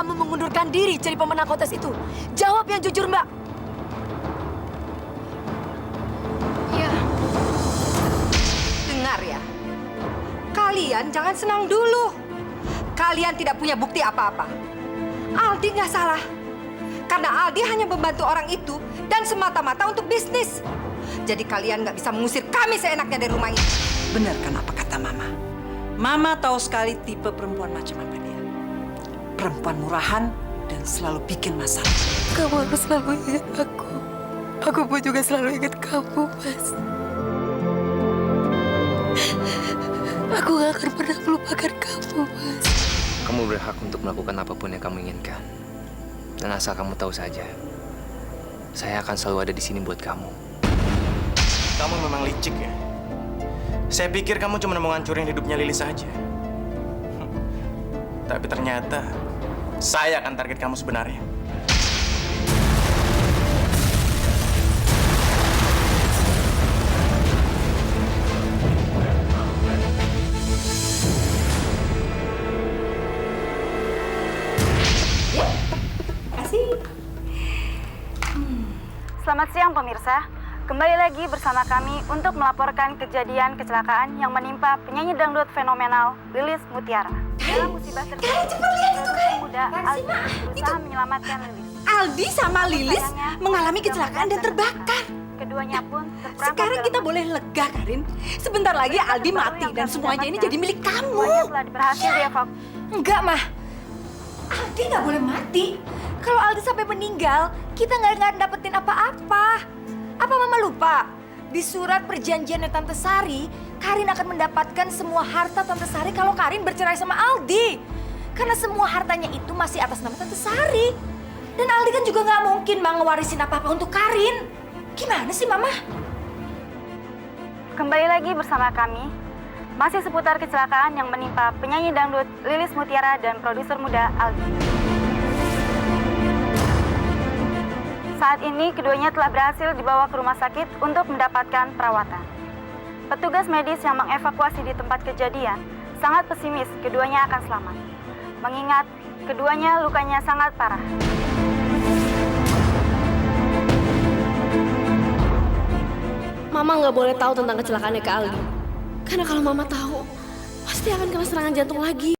kamu mengundurkan diri jadi pemenang kontes itu? Jawab yang jujur, Mbak. Iya. Dengar ya, kalian jangan senang dulu. Kalian tidak punya bukti apa-apa. Aldi nggak salah. Karena Aldi hanya membantu orang itu dan semata-mata untuk bisnis. Jadi kalian nggak bisa mengusir kami seenaknya dari rumah ini. Benar kan apa kata Mama? Mama tahu sekali tipe perempuan macam apa dia. Perempuan murahan dan selalu bikin masalah. Kamu harus selalu ingat aku. Aku pun juga selalu ingat kamu, Mas. Aku gak akan pernah melupakan kamu, Mas. Kamu berhak untuk melakukan apapun yang kamu inginkan. Dan asal kamu tahu saja, saya akan selalu ada di sini buat kamu. Kamu memang licik ya. Saya pikir kamu cuma mau ngancurin hidupnya Lilis saja. Tapi ternyata saya akan target kamu sebenarnya. Selamat siang pemirsa. Kembali lagi bersama kami untuk melaporkan kejadian kecelakaan yang menimpa penyanyi dangdut fenomenal Lilis Mutiara. Dalam musibah tersebut, produser muda Aldi berusaha menyelamatkan Lilis. Aldi sama Lilis mengalami kecelakaan dan terbakar. Keduanya pun terperangkap Sekarang dalam kita boleh lega, Karin. Sebentar lagi Aldi mati dan semuanya ini jadi milik Semuanya kamu. telah berhasil dievakuasi. Enggak, Mah. Aldi nggak boleh mati. Kalau Aldi sampai meninggal, kita nggak dapetin apa-apa. Apa Mama lupa? Di surat perjanjiannya Tante Sari, Karin akan mendapatkan semua harta Tante Sari kalau Karin bercerai sama Aldi. Karena semua hartanya itu masih atas nama Tante Sari. Dan Aldi kan juga nggak mungkin mau ngewarisin apa-apa untuk Karin. Gimana sih, Mama? Kembali lagi bersama kami, masih seputar kecelakaan yang menimpa penyanyi dangdut Lilis Mutiara dan produser muda Aldi. Saat ini keduanya telah berhasil dibawa ke rumah sakit untuk mendapatkan perawatan. Petugas medis yang mengevakuasi di tempat kejadian sangat pesimis keduanya akan selamat. Mengingat keduanya lukanya sangat parah. Mama nggak boleh tahu tentang kecelakaannya ke Aldi. Karena kalau Mama tahu, pasti akan kena serangan jantung lagi.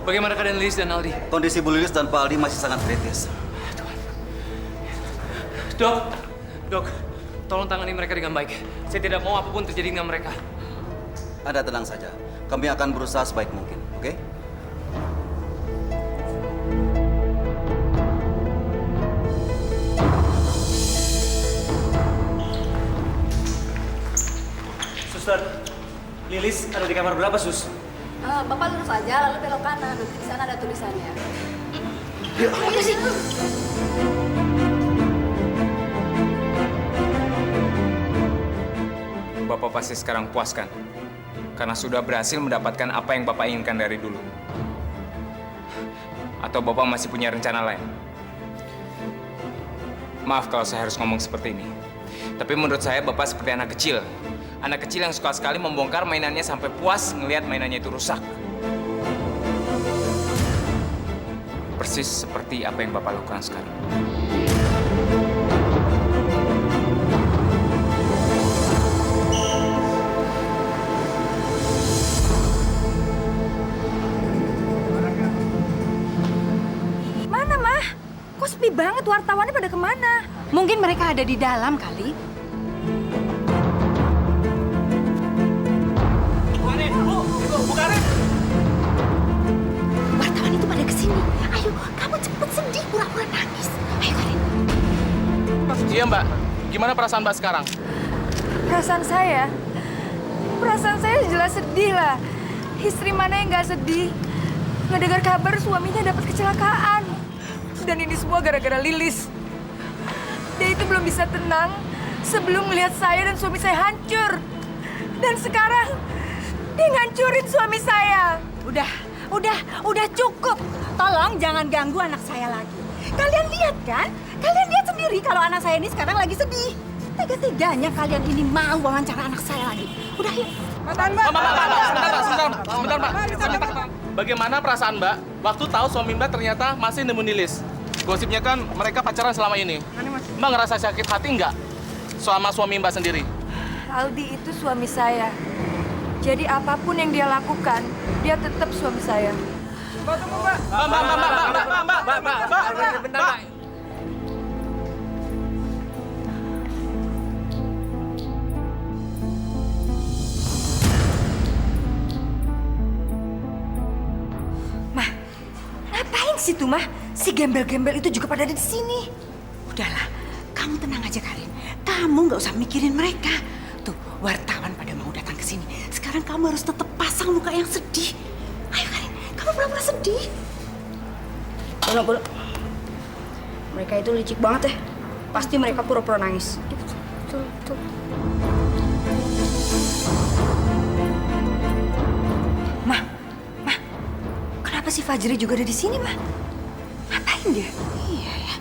Bagaimana keadaan Lilis dan Aldi? Kondisi Bu Lilis dan Pak Aldi masih sangat kritis. Dok, tolong tangani mereka dengan baik. Saya tidak mau apapun terjadi dengan mereka. Anda tenang saja. Kami akan berusaha sebaik mungkin, oke? Suster, Lilis ada di kamar berapa, Sus? Bapak lurus aja, lalu belok kanan. Nanti di sana ada tulisannya. Ayo sih. Bapak pasti sekarang puas kan? Karena sudah berhasil mendapatkan apa yang Bapak inginkan dari dulu. Atau Bapak masih punya rencana lain? Maaf kalau saya harus ngomong seperti ini. Tapi menurut saya Bapak seperti anak kecil. Anak kecil yang suka sekali membongkar mainannya sampai puas ngelihat mainannya itu rusak. Persis seperti apa yang Bapak lakukan sekarang. Mana, Mah? Kok sepi banget, wartawannya pada kemana? Mungkin mereka ada di dalam kali. Wartawan itu pada kesini. Ayo, kamu cepet sedih, pura-pura nangis. Ayo, Karin. Iya, Mbak. Gimana perasaan Mbak sekarang? Perasaan saya jelas sedih lah. Istri mana yang nggak sedih? Nggak dengar kabar suaminya dapat kecelakaan. Dan ini semua gara-gara Lilis. Dia itu belum bisa tenang sebelum melihat saya dan suami saya hancur. Dan sekarang dia ngancurin suami saya. Udah cukup. Tolong jangan ganggu anak saya lagi. Kalian lihat kan? Kalian lihat sendiri kalau anak saya ini sekarang lagi sedih. Tega-teganya kalian ini mau wawancara anak saya lagi. Udah yuk. Mbak, sebentar, Mbak. Bagaimana perasaan Mbak waktu tahu suami Mbak ternyata masih nemu Lilis? Gosipnya kan mereka pacaran selama ini. Mbak ngerasa sakit hati nggak sama suami Mbak sendiri? Aldi itu suami saya. Jadi apapun yang dia lakukan, dia tetap suami saya. Mbak. Mah, ngapain sih tuh, Mah? Si gembel-gembel itu juga pada ada di sini. Udahlah, kamu tenang aja Karin. Kamu nggak usah mikirin mereka. Tuh, wartawan pada mau datang ke sini. Sekarang kamu harus tetap pasang muka yang sedih. Ayo Karin, kamu pura-pura sedih. Bola. Mereka itu licik banget ya. Pasti mereka pura-pura nangis. Tuh. Mah, kenapa si Fajri juga ada di sini, Mah? Ngapain dia? Iya ya.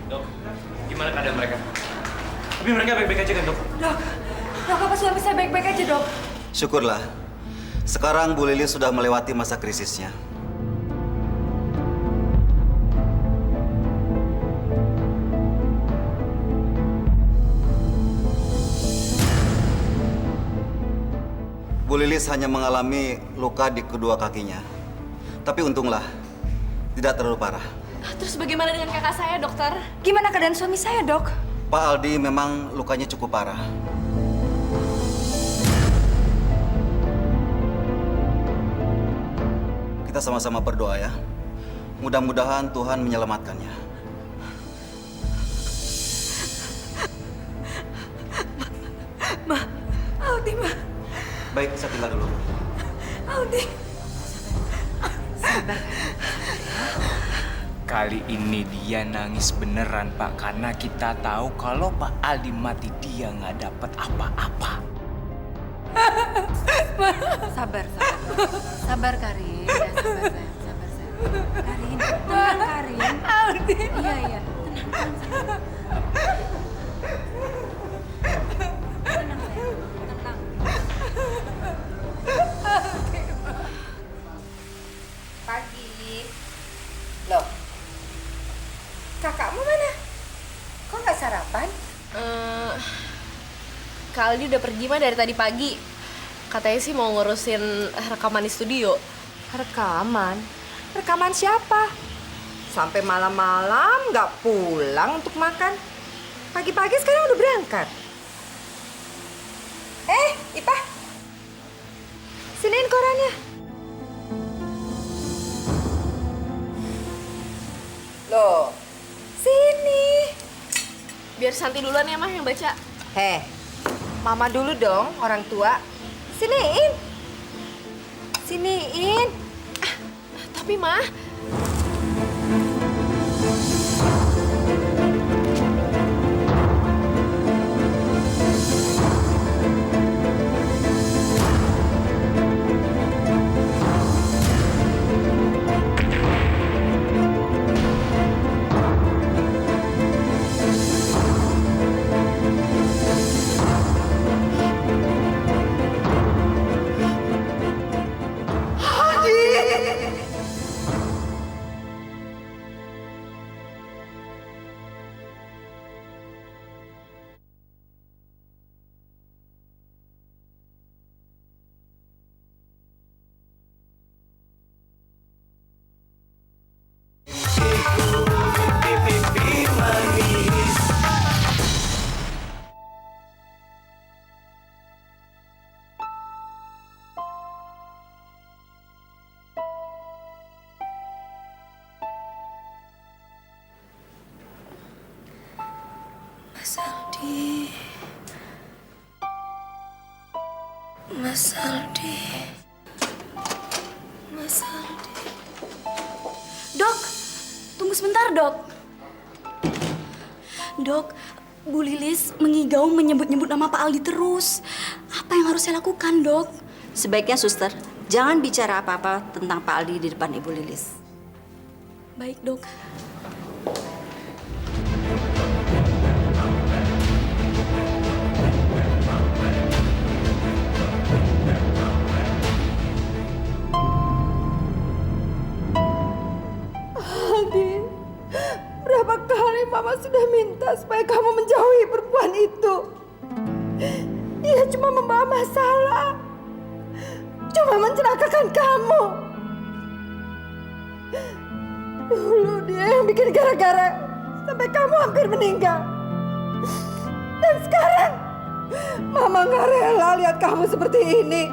Dok, gimana keadaan mereka? Tapi mereka baik-baik aja kan, Dok? Dok, apa suami saya baik-baik aja, Dok? Syukurlah. Sekarang Bu Lilis sudah melewati masa krisisnya. Bu Lilis hanya mengalami luka di kedua kakinya. Tapi untunglah, tidak terlalu parah. Terus bagaimana dengan kakak saya, dokter? Gimana keadaan suami saya, Dok? Pak Aldi memang lukanya cukup parah. Kita sama-sama berdoa ya. Mudah-mudahan Tuhan menyelamatkannya. Aldi, Mah. Baik, saya tinggal dulu. Aldi. Kali ini dia nangis beneran, Pak. Karena kita tahu kalau Pak Aldi mati, dia nggak dapat apa-apa. Sabar Karin. Ya, sabar sayang. Karin, tenang Karin. Aldi. Iya. Tenang sayang. Tenang sayang. Tenang. Pagi. Loh, kakakmu mana? Kok nggak sarapan? Kak Aldi udah pergi mah dari tadi pagi. Katanya sih mau ngurusin rekaman di studio. Rekaman? Rekaman siapa? Sampai malam-malam nggak pulang untuk makan. Pagi-pagi sekarang udah berangkat. Ipah. Siniin korannya. Loh, sini. Biar Santi duluan ya, Mah, yang baca. Mama dulu dong, orang tua. Siniin. Siniin. Tapi, Mah, Mas Aldi. Mas Aldi. Mas Aldi. Dok, tunggu sebentar, Dok. Dok, Bu Lilis mengigau menyebut-nyebut nama Pak Aldi terus. Apa yang harus saya lakukan, Dok? Sebaiknya, Suster, jangan bicara apa-apa tentang Pak Aldi di depan Ibu Lilis. Baik, Dok. Aldi, berapa kali Mama sudah minta supaya kamu menjauhi perempuan itu. Dia cuma membawa masalah. Cuma mencelakakan kamu. Dulu dia yang bikin gara-gara sampai kamu hampir meninggal. Dan sekarang Mama nggak rela lihat kamu seperti ini.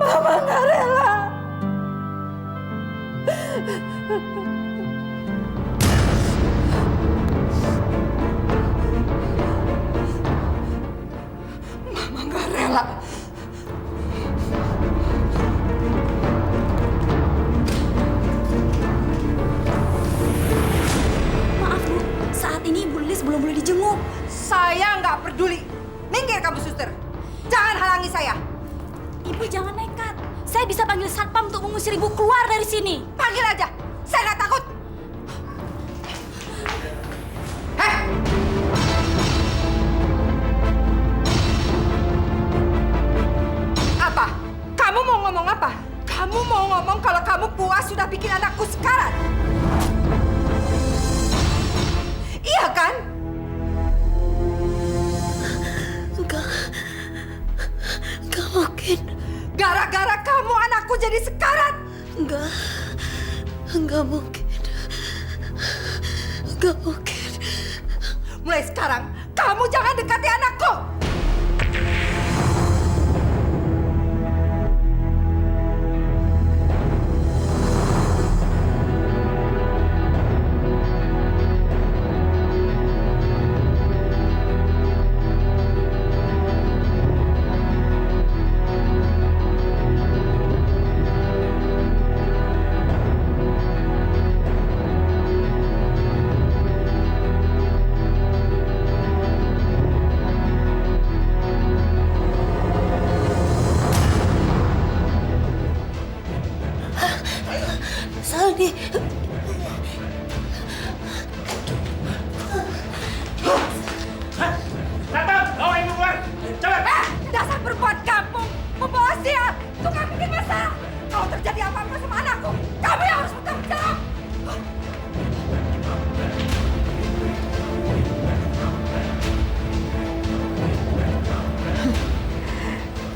Mama nggak rela. Mama nggak rela. Maaf, Bu. Saat ini Ibu Lilis belum boleh dijenguk. Saya nggak peduli. Minggir kamu, Suster. Jangan halangi saya. Ibu jangan nekat. Saya bisa panggil satpam untuk mengusir Ibu keluar dari sini. Panggil aja. Saya nggak takut. Apa? Kamu mau ngomong apa? Kamu mau ngomong kalau kamu puas sudah bikin anakku sekarat? Iya kan? Enggak mungkin. Gara-gara kamu anakku jadi sekarat? Enggak mungkin. Enggak mungkin. Mulai sekarang, kamu jangan dekati anakku!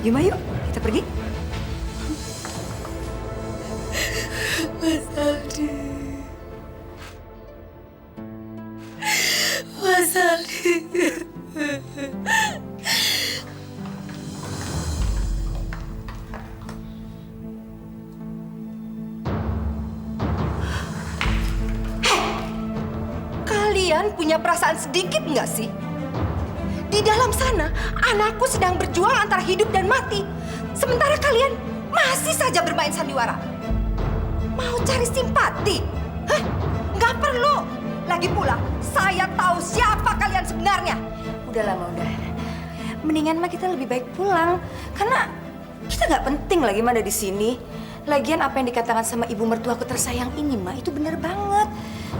Yuma yuk, kita pergi. Mas Aldi. Mas Aldi. Kalian punya perasaan sedikit nggak sih? Di dalam sana, anakku sedang berjuang antara hidup dan mati. Sementara kalian masih saja bermain sandiwara. Mau cari simpati? Hah? Nggak perlu. Lagi pula, saya tahu siapa kalian sebenarnya. Udah lama udah. Mendingan mah kita lebih baik pulang. Karena kita nggak penting lagi mah ada di sini. Lagian apa yang dikatakan sama ibu mertuaku tersayang ini mah itu bener banget.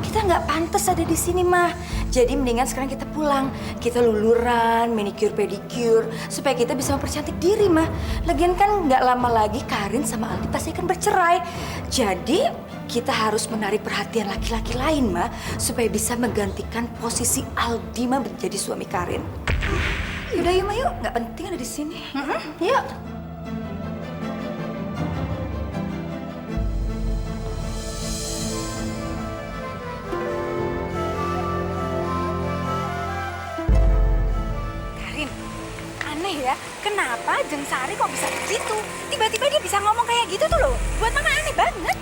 Kita nggak pantas ada di sini mah. Jadi mendingan sekarang kita pulang. Kita luluran, manicure, pedicure, supaya kita bisa mempercantik diri mah. Lagian kan nggak lama lagi Karin sama Aldi pasti akan bercerai. Jadi kita harus menarik perhatian laki-laki lain mah, supaya bisa menggantikan posisi Aldi mah menjadi suami Karin. Yaudah yuk mah yuk, nggak penting ada di sini. Yuk. Aneh ya, kenapa Jeng Sari kok bisa begitu? Tiba-tiba dia bisa ngomong kayak gitu tuh loh. Buat Mama aneh banget.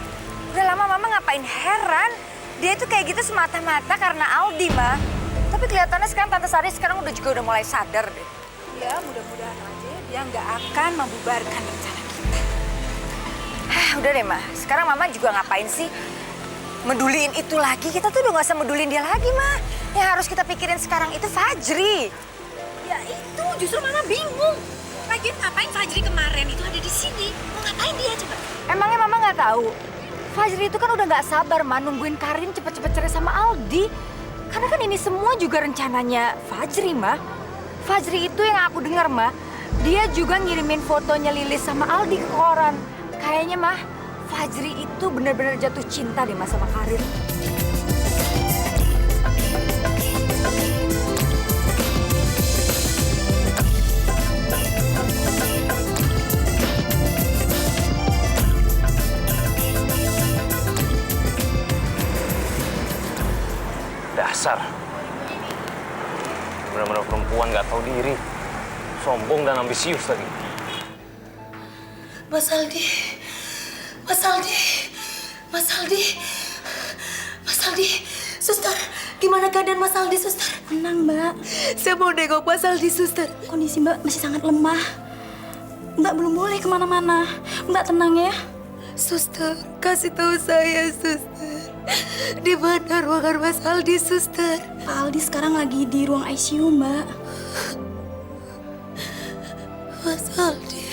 Udah lama Mama ngapain heran. Dia tuh kayak gitu semata-mata karena Aldi mah. Tapi kelihatannya sekarang Tante Sari sekarang udah mulai sadar deh. Ya mudah-mudahan aja dia nggak akan membubarkan rencana kita. Udah deh Mah, sekarang Mama juga ngapain sih meduliin itu lagi? Kita tuh udah gak usah meduliin dia lagi Mah. Yang harus kita pikirin sekarang itu Fajri. Ya itu justru Mama bingung. Lagian ngapain Fajri kemarin itu ada di sini? Mau ngapain dia coba? Emangnya Mama nggak tahu? Fajri itu kan udah nggak sabar mah nungguin Karin cepet-cepet cerai sama Aldi. Karena kan ini semua juga rencananya Fajri mah. Fajri itu yang aku dengar mah, dia juga ngirimin fotonya Lilis sama Aldi ke koran. Kayaknya mah Fajri itu benar-benar jatuh cinta deh mah sama Karin. Dasar. Benar-benar perempuan nggak tahu diri. Sombong dan ambisius lagi. Mas Aldi. Mas Aldi. Mas Aldi. Mas Aldi. Suster, gimana keadaan Mas Aldi, Suster? Tenang, Mbak. Saya mau nengok Mas Aldi, Suster. Kondisi Mbak masih sangat lemah. Mbak belum boleh kemana-mana. Mbak tenang ya. Suster, kasih tahu saya, Suster. Di mana ruangan Mas Aldi, Suster? Pak Aldi sekarang lagi di ruang ICU, Mbak. Mas Aldi.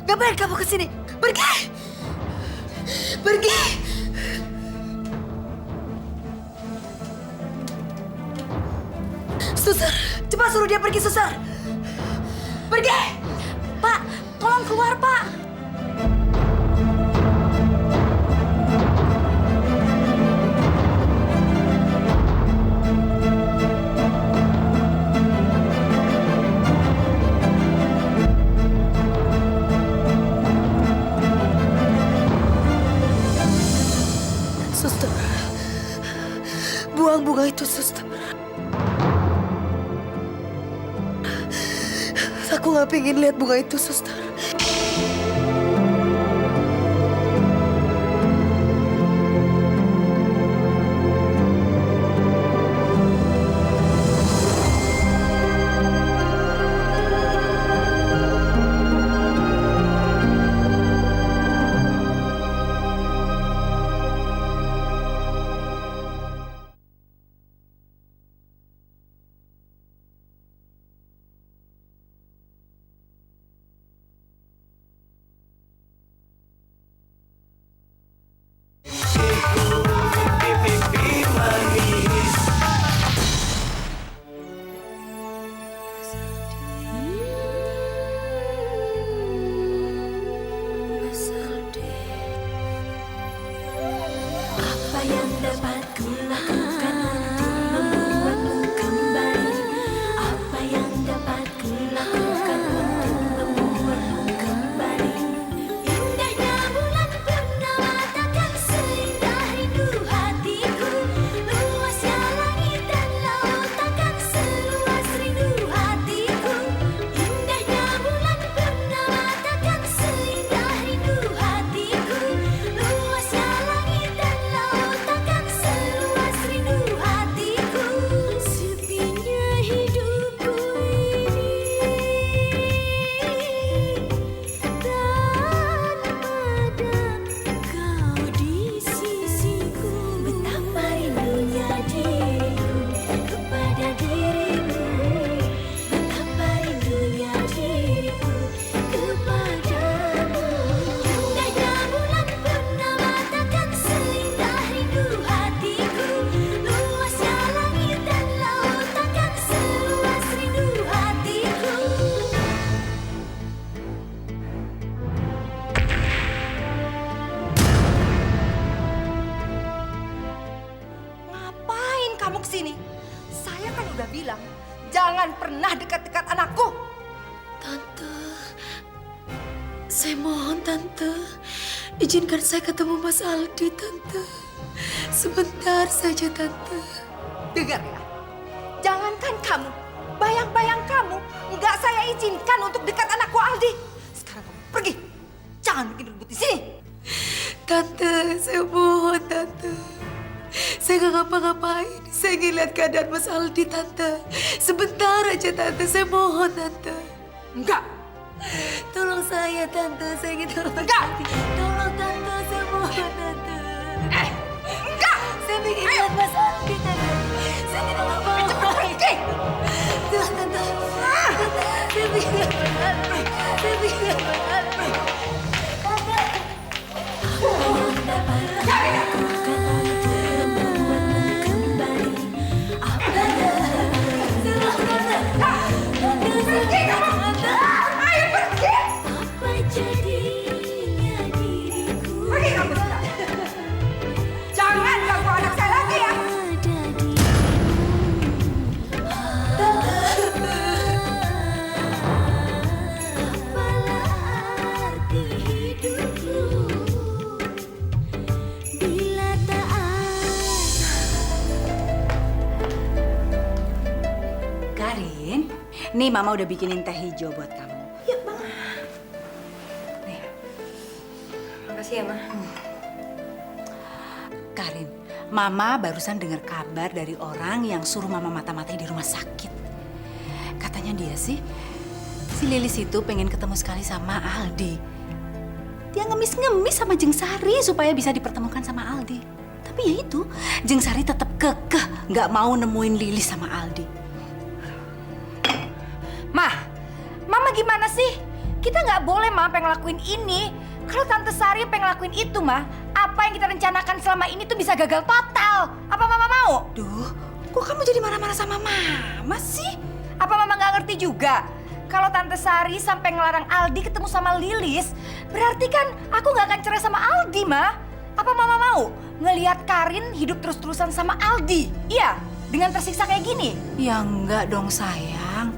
Ngapain kamu kesini? Pergi! Pergi! Suster, cepat suruh dia pergi, Suster. Pergi! Pak, tolong keluar, Pak. Suster, buang bunga itu, Suster. Aku nggak pengen lihat bunga itu, Suster. kamu kesini? Saya kan udah bilang, jangan pernah dekat-dekat anakku. Tante, saya mohon Tante, izinkan saya ketemu Mas Aldi, Tante. Sebentar saja, Tante. Dengar ya, jangankan kamu, bayang-bayang kamu, nggak saya izinkan untuk dekat anakku Aldi. Sekarang kamu pergi, jangan bikin ribut di sini. Tante, saya mohon, Tante. Saya nggak ngapa-ngapain. Saya ingin lihat keadaan Mas Aldi, Tante. Sebentar aja, Tante. Saya mohon, Tante. Enggak. Tolong saya, Tante. Saya ingin tolong. Enggak. Tolong, Tante. Saya mohon, Tante. Enggak. Saya ingin lihat Mas Aldi, Tante. Saya tidak ngapa-ngapain. Pergi. Tolong, Tante. Tante, saya ingin lihat Mas Aldi. Saya ingin lihat Mas Aldi. Jangan ganggu anak saya lagi ya. Karin, nih Mama udah bikinin teh hijau buat kamu. Ya, Bang. Nih, Makasih ya, Ma. Karin, Mama barusan dengar kabar dari orang yang suruh Mama mata-matai di rumah sakit. Katanya dia sih, si Lilis itu pengen ketemu sekali sama Aldi. Dia ngemis-ngemis sama Jeng Sari supaya bisa dipertemukan sama Aldi. Tapi ya itu, Jeng Sari tetap kekeh nggak mau nemuin Lilis sama Aldi. Mama gimana sih? Kita nggak boleh, Ma, pengen ngelakuin ini. Kalau Tante Sari pengen ngelakuin itu, Ma, apa yang kita rencanakan selama ini tuh bisa gagal total. Apa Mama mau? Duh, kok kamu jadi marah-marah sama Mama sih? Apa Mama nggak ngerti juga? Kalau Tante Sari sampai ngelarang Aldi ketemu sama Lilis, berarti kan aku nggak akan cerai sama Aldi, Ma. Apa Mama mau ngelihat Karin hidup terus-terusan sama Aldi? Iya, dengan tersiksa kayak gini. Ya enggak dong sayang.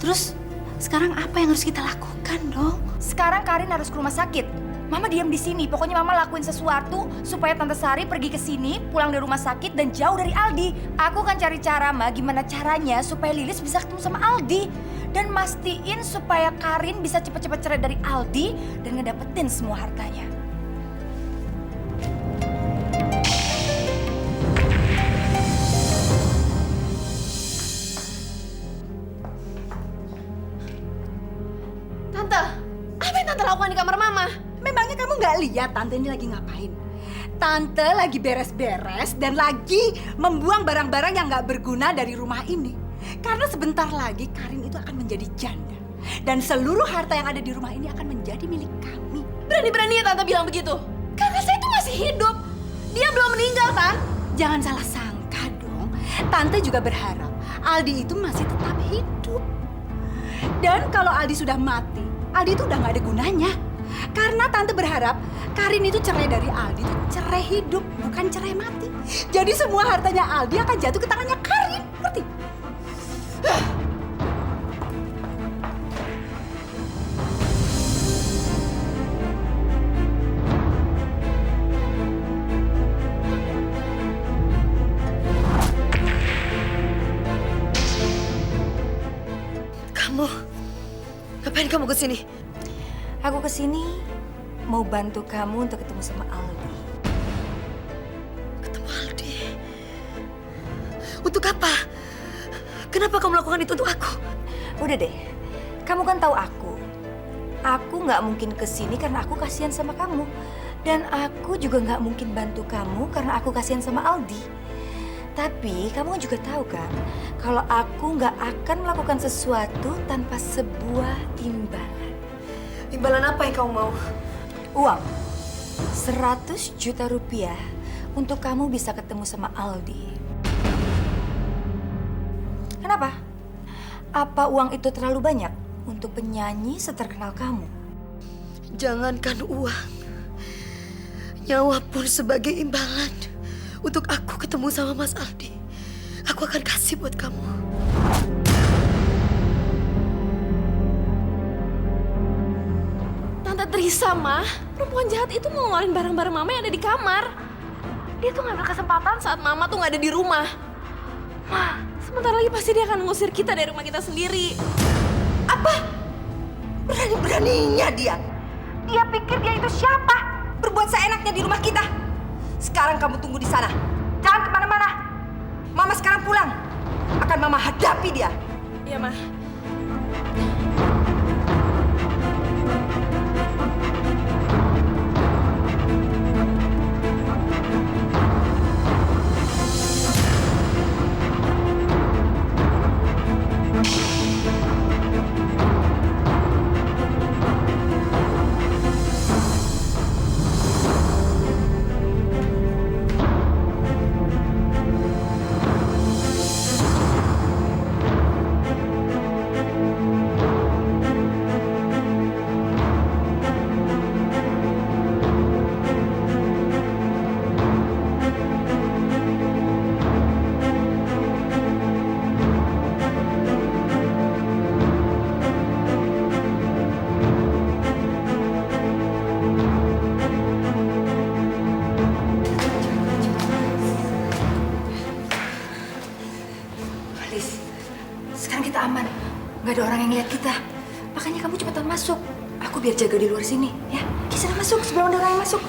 Terus sekarang apa yang harus kita lakukan dong? Sekarang Karin harus ke rumah sakit. Mama diam di sini. Pokoknya Mama lakuin sesuatu supaya Tante Sari pergi ke sini, pulang dari rumah sakit dan jauh dari Aldi. Aku akan cari cara, Ma, gimana caranya supaya Lilis bisa ketemu sama Aldi dan mastiin supaya Karin bisa cepat-cepat cerai dari Aldi dan ngedapetin semua hartanya. Tante, apa yang Tante lakukan di kamar Mama? Memangnya kamu nggak lihat Tante ini lagi ngapain? Tante lagi beres-beres dan lagi membuang barang-barang yang nggak berguna dari rumah ini. Karena sebentar lagi Karin itu akan menjadi janda. Dan seluruh harta yang ada di rumah ini akan menjadi milik kami. Berani-beraninya Tante bilang begitu. Karena saya itu masih hidup. Dia belum meninggal, Tan. Jangan salah sangka dong. Tante juga berharap Aldi itu masih tetap hidup. Dan kalau Aldi sudah mati, Aldi itu udah nggak ada gunanya. Karena Tante berharap Karin itu cerai dari Aldi itu cerai hidup, bukan cerai mati. Jadi semua hartanya Aldi akan jatuh ke tangannya Karin, ngerti? Kamu, ngapain kamu kesini? Aku kesini mau bantu kamu untuk ketemu sama Aldi. Ketemu Aldi. Untuk apa? Kenapa kamu melakukan itu untuk aku? Udah deh, kamu kan tahu aku. Aku nggak mungkin kesini karena aku kasihan sama kamu. Dan aku juga nggak mungkin bantu kamu karena aku kasihan sama Aldi. Tapi kamu juga tahu kan, kalau aku nggak akan melakukan sesuatu tanpa sebuah imbalan. Imbalan apa yang kamu mau? Uang 100 juta rupiah untuk kamu bisa ketemu sama Aldi. Kenapa? Apa uang itu terlalu banyak untuk penyanyi seterkenal kamu? Jangankan uang, nyawa pun sebagai imbalan untuk aku ketemu sama Mas Aldi. aku akan kasih buat kamu. Tante Trisa, Ma, perempuan jahat itu mau ngeluarin barang-barang Mama yang ada di kamar. Dia tuh ngambil kesempatan saat Mama tuh nggak ada di rumah. Ma, sebentar lagi pasti dia akan ngusir kita dari rumah kita sendiri. Apa? Berani-beraninya dia. Dia pikir dia itu siapa? Berbuat seenaknya di rumah kita. Sekarang kamu tunggu di sana. Jangan kemana-mana. Mama sekarang pulang. Akan Mama hadapi dia. Iya, Ma. Liz, sekarang kita aman. Nggak ada orang yang lihat kita. Makanya kamu cepetan masuk. Aku biar jaga di luar sini, ya. Kita masuk sebelum ada orang yang masuk.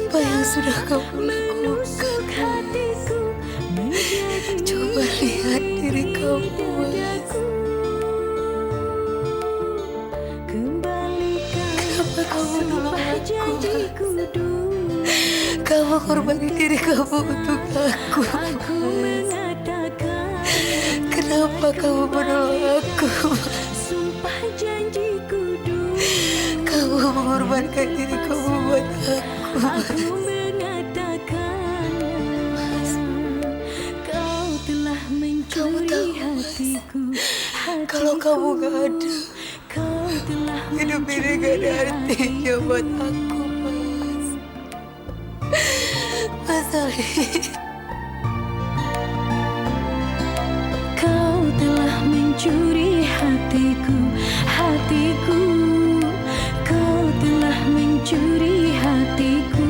Apa yang sudah kamu lakukan? Coba lihat diri kamu, Mas. Kenapa kamu nolong aku? Kamu korbanin diri kamu untuk aku, Mas. Kenapa kamu menolong aku, Mas? Kamu mengorbankan diri kamu buat aku, Mas. Kamu tahu, Mas, kalau kamu gak ada, hidup ini gak ada artinya buat aku, Mas. Mas Ali. Kau telah mencuri hatiku, hatiku. Kau telah mencuri hatiku.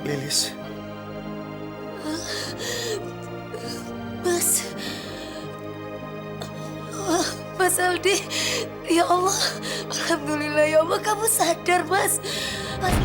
Lilis. Mas. Mas Aldi. Ya Allah. Alhamdulillah ya Allah kamu sadar, Mas. Mas.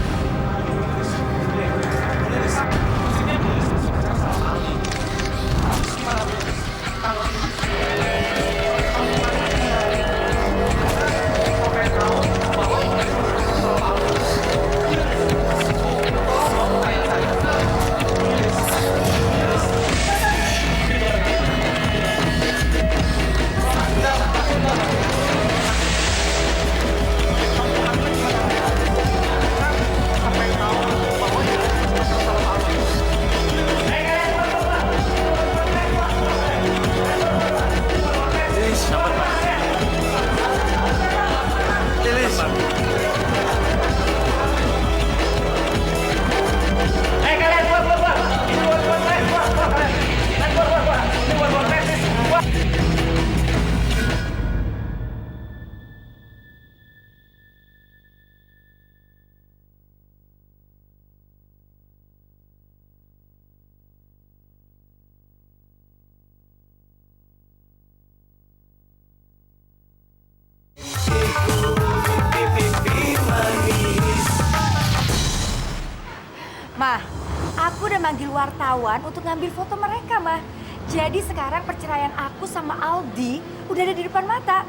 udah manggil wartawan untuk ngambil foto mereka, Ma. Jadi sekarang perceraian aku sama Aldi udah ada di depan mata.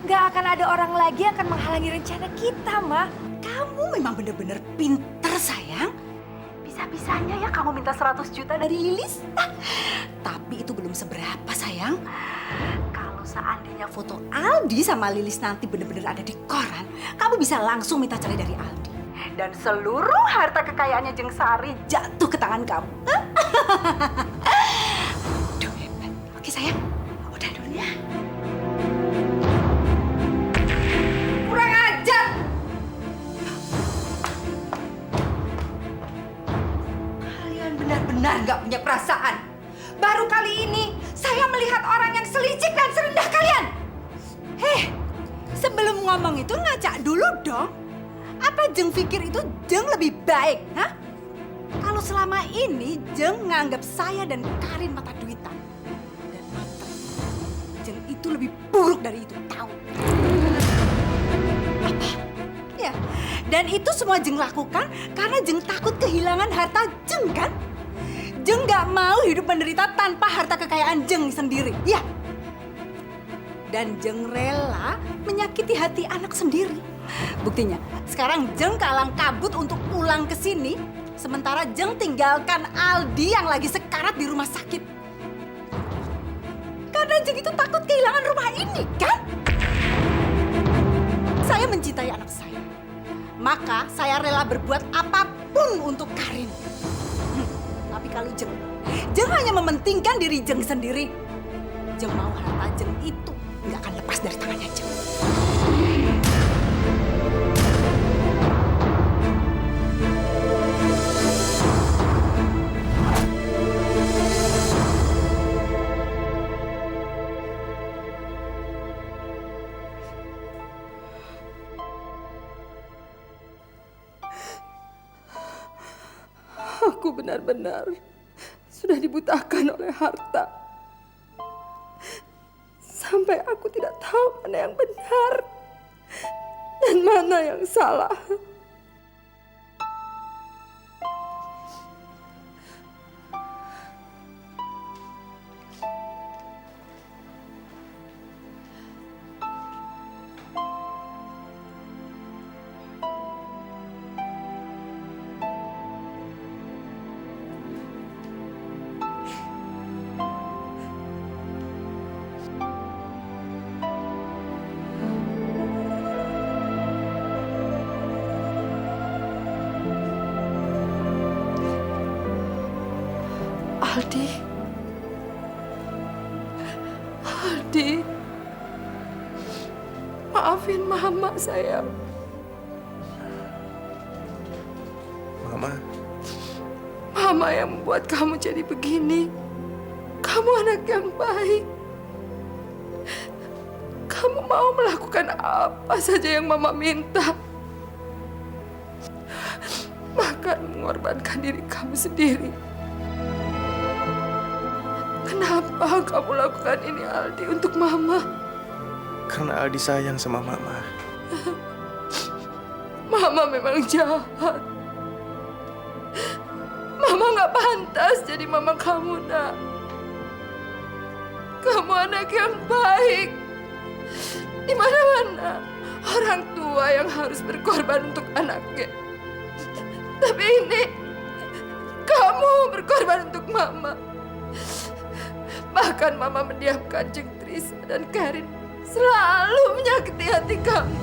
Nggak akan ada orang lagi yang akan menghalangi rencana kita, Ma. Kamu memang bener-bener pinter, sayang. Bisa-bisanya ya kamu minta 100 juta dari Lilis. Tapi itu belum seberapa, sayang. Kalau seandainya foto Aldi sama Lilis nanti bener-bener ada di koran, kamu bisa langsung minta cerai dari Aldi. Dan seluruh harta kekayaannya Jeng Sari jatuh ke tangan kamu. Aduh, hebat. Oke, sayang. Udah dulu ya. Kurang ajar! Kalian benar-benar nggak punya perasaan. Baru kali ini saya melihat orang yang selicik dan serendah kalian. Sebelum ngomong itu ngacak dulu dong. Apa Jeng pikir itu Jeng lebih baik, hah? Kalau selama ini Jeng nganggap saya dan Karin mata duitan. Dan Jeng itu lebih buruk dari itu, tahu? Apa? Ya, dan itu semua Jeng lakukan karena Jeng takut kehilangan harta Jeng, kan? Jeng nggak mau hidup menderita tanpa harta kekayaan Jeng sendiri, ya? Dan Jeng rela menyakiti hati anak sendiri. Buktinya, sekarang Jeng kalang kabut untuk pulang ke sini, sementara Jeng tinggalkan Aldi yang lagi sekarat di rumah sakit. Karena Jeng itu takut kehilangan rumah ini, kan? Saya mencintai anak saya. Maka saya rela berbuat apapun untuk Karin. Tapi kalau Jeng hanya mementingkan diri Jeng sendiri. Jeng mau harta Jeng itu nggak akan lepas dari tangannya Jeng. Aku benar-benar sudah dibutakan oleh harta. Sampai aku tidak tahu mana yang benar dan mana yang salah. Aldi, maafin Mama, sayang. Mama yang membuat kamu jadi begini. Kamu anak yang baik. Kamu mau melakukan apa saja yang Mama minta. Bahkan mengorbankan diri kamu sendiri. Kenapa kamu lakukan ini, Aldi, untuk Mama? Karena Aldi sayang sama Mama. Mama memang jahat. Mama nggak pantas jadi mama kamu, nak. Kamu anak yang baik. Di mana-mana orang tua yang harus berkorban untuk anaknya. Tapi ini kamu berkorban untuk Mama. Bahkan Mama mendiamkan Jeng Trisa dan Karin selalu menyakiti hati kamu.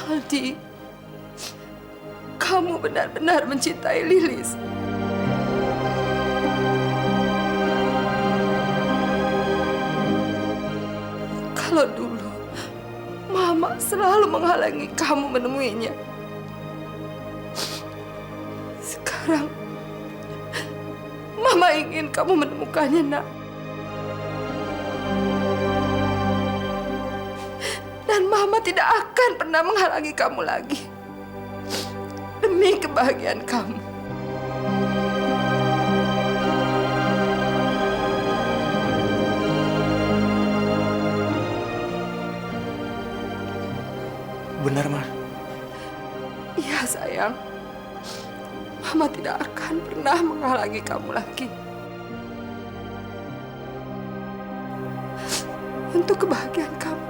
Aldi, kamu benar-benar mencintai Lilis. Kalau dulu Mama selalu menghalangi kamu menemuinya. Sekarang Mama ingin kamu menemukannya, nak. Dan Mama tidak akan pernah menghalangi kamu lagi. Demi kebahagiaan kamu. Benar, Ma? Iya, sayang, Mama tidak akan pernah menghalangi kamu lagi. Untuk kebahagiaan kamu.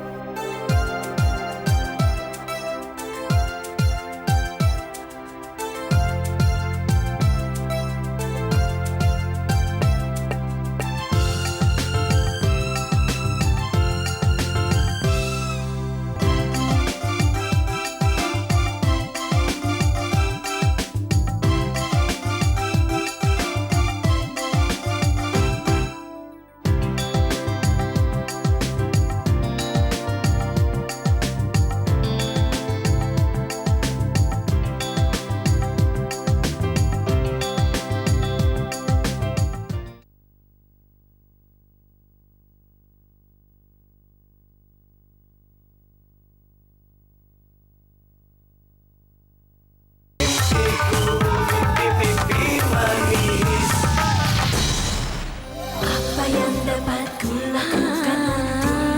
Apa yang dapat kulakukan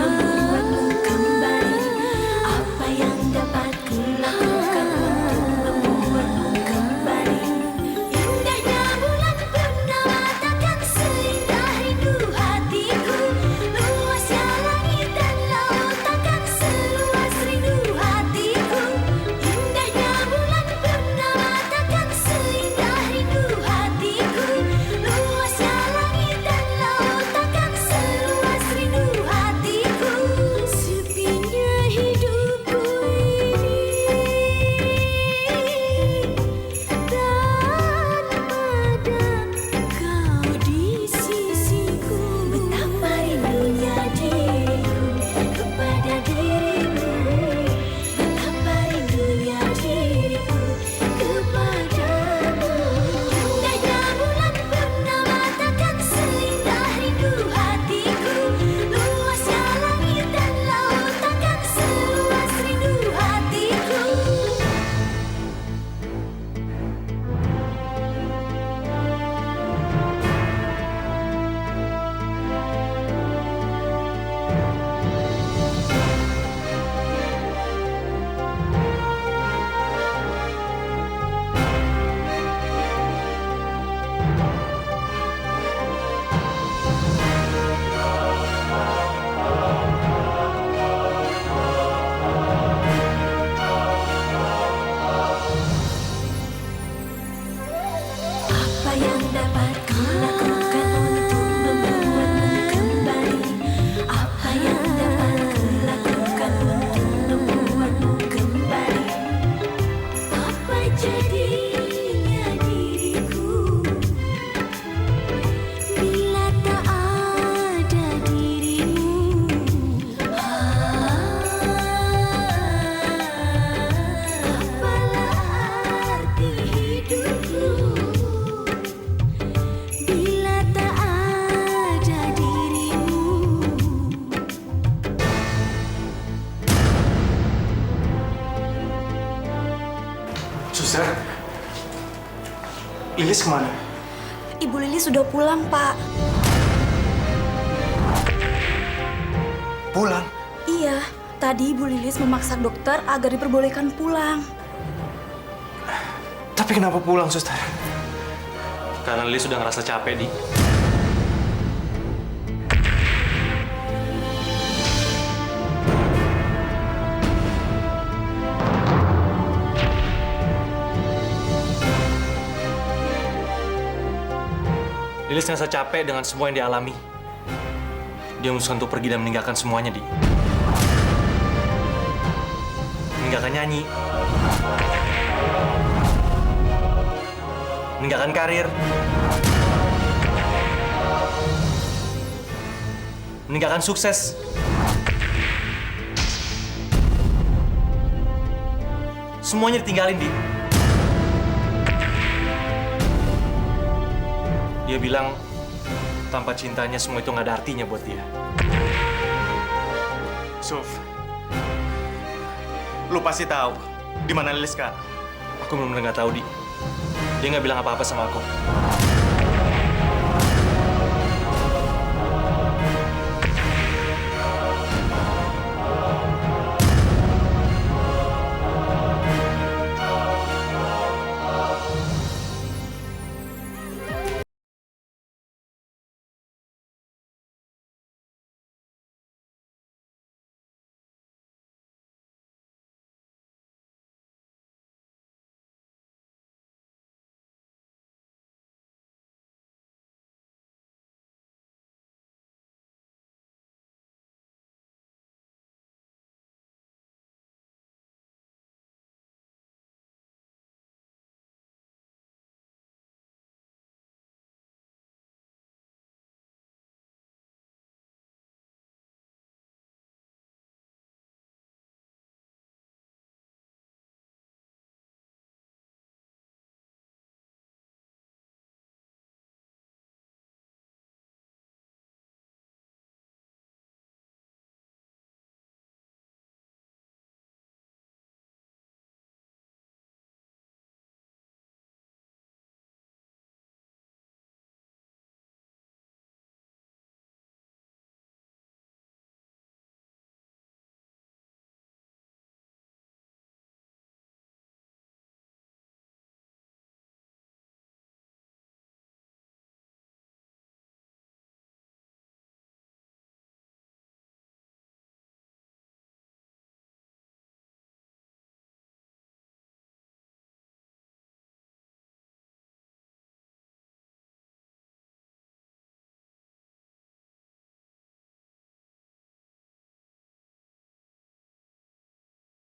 untuk membuatmu kembali? Apa yang dapat kulakukan untuk membuatmu kembali? Indahnya bulan purnama takkan seindah rindu hatiku. Luasnya langit dan laut takkan seluas rindu hatiku. Indahnya bulan purnama takkan seindah rindu hatiku. Luasnya langit dan laut takkan seluas rindu hatiku. Sepinya hidupku ini tanpa ada kau di sisiku. Betapa rindunya diriku kepada dirimu. Betapa rindunya diriku kepadamu. Indahnya bulan purnama takkan seindah rindu hatiku. Luasnya langit dan laut takkan seluas rindu hatiku. Apa yang dapat kulakukan untuk membuatmu kembali? Apa yang dapat kulakukan untuk membuatmu kembali? Apa jadinya diriku bila tak ada dirimu? Apalah arti hidupku bila tak ada dirimu? Suster, Lilis kemana? Ibu Lilis sudah pulang, Pak. Pulang? Iya, tadi Ibu Lilis memaksa dokter agar diperbolehkan pulang. Tapi kenapa pulang, suster? Karena Lilis sudah ngerasa capek, Di. Lilis ngerasa capek dengan semua yang dialami. Dia memutuskan untuk pergi dan meninggalkan semuanya, Di. Meninggalkan nyanyi. Meninggalkan karir. Meninggalkan sukses. Semuanya ditinggalin, Di. Dia bilang tanpa cintanya semua itu nggak ada artinya buat dia. Suf, lu pasti tahu di mana Lilis sekarang. Aku benar-benar nggak tahu, Di. Dia nggak bilang apa-apa sama aku.